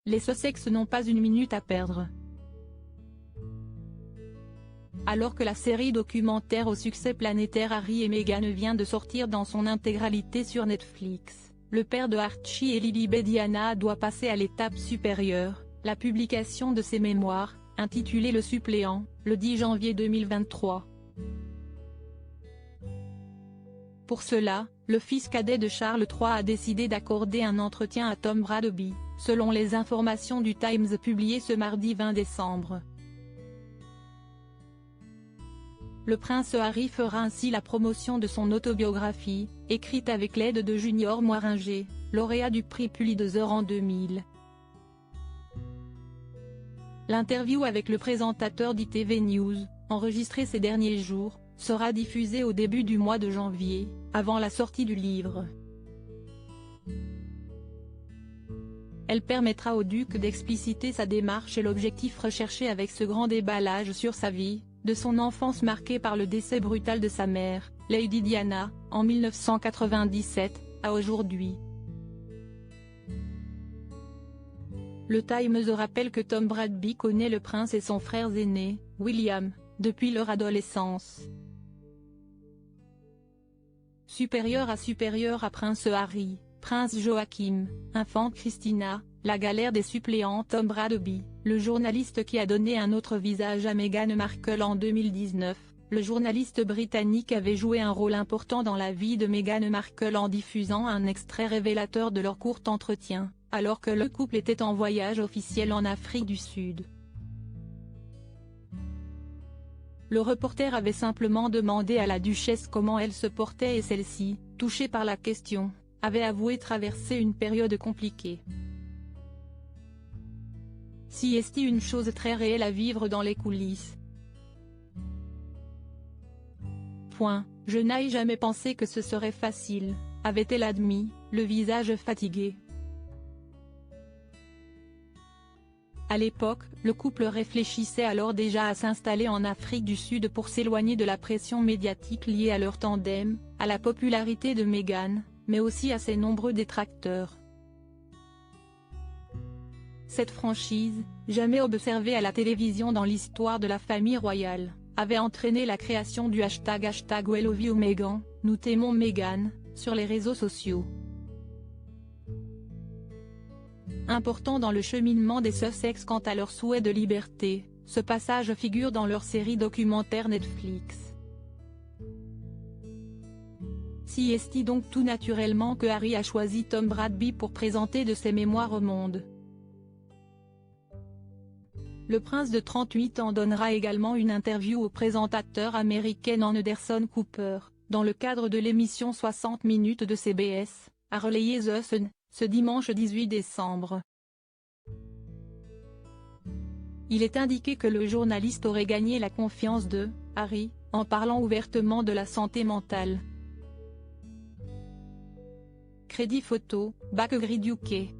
Les Sussex n'ont pas une minute à perdre. Alors que la série documentaire au succès planétaire Harry et Meghan vient de sortir dans son intégralité sur Netflix, le père de Archie et Lilibet, Diana, doit passer à l'étape supérieure, la publication de ses mémoires, intitulées Le Suppléant, le 10 janvier 2023. Pour cela, le fils cadet de Charles III a décidé d'accorder un entretien à Tom Bradby, selon les informations du Times publiées ce mardi 20 décembre. Le prince Harry fera ainsi la promotion de son autobiographie, écrite avec l'aide de Junior Moiringer, lauréat du prix Pulitzer en 2000. L'interview avec le présentateur d'ITV News, enregistrée ces derniers jours, sera diffusée au début du mois de janvier, avant la sortie du livre. Elle permettra au duc d'expliciter sa démarche et l'objectif recherché avec ce grand déballage sur sa vie, de son enfance marquée par le décès brutal de sa mère, Lady Diana, en 1997, à aujourd'hui. Le Times rappelle que Tom Bradby connaît le prince et son frère aîné, William, depuis leur adolescence. Supérieur à Prince Harry, Prince Joachim, Infante Christina, la galère des suppléants. Tom Bradby, le journaliste qui a donné un autre visage à Meghan Markle en 2019, le journaliste britannique avait joué un rôle important dans la vie de Meghan Markle en diffusant un extrait révélateur de leur court entretien, alors que le couple était en voyage officiel en Afrique du Sud. Le reporter avait simplement demandé à la duchesse comment elle se portait et celle-ci, touchée par la question, avait avoué traverser une période compliquée. Si est une chose très réelle à vivre dans les coulisses. Je n'ai jamais pensé que ce serait facile, avait-elle admis, le visage fatigué. À l'époque, le couple réfléchissait alors déjà à s'installer en Afrique du Sud pour s'éloigner de la pression médiatique liée à leur tandem, à la popularité de Meghan, mais aussi à ses nombreux détracteurs. Cette franchise, jamais observée à la télévision dans l'histoire de la famille royale, avait entraîné la création du hashtag We Love You Meghan, nous t'aimons Meghan, sur les réseaux sociaux. Important dans le cheminement des Sussex quant à leur souhait de liberté, ce passage figure dans leur série documentaire Netflix. Si est donc tout naturellement que Harry a choisi Tom Bradby pour présenter de ses mémoires au monde. Le prince de 38 ans donnera également une interview au présentateur américain Anderson Cooper, dans le cadre de l'émission 60 minutes de CBS, a relayé The Sun, ce dimanche 18 décembre. Il est indiqué que le journaliste aurait gagné la confiance de Harry, en parlant ouvertement de la santé mentale. Crédit photo, Backgrid UK.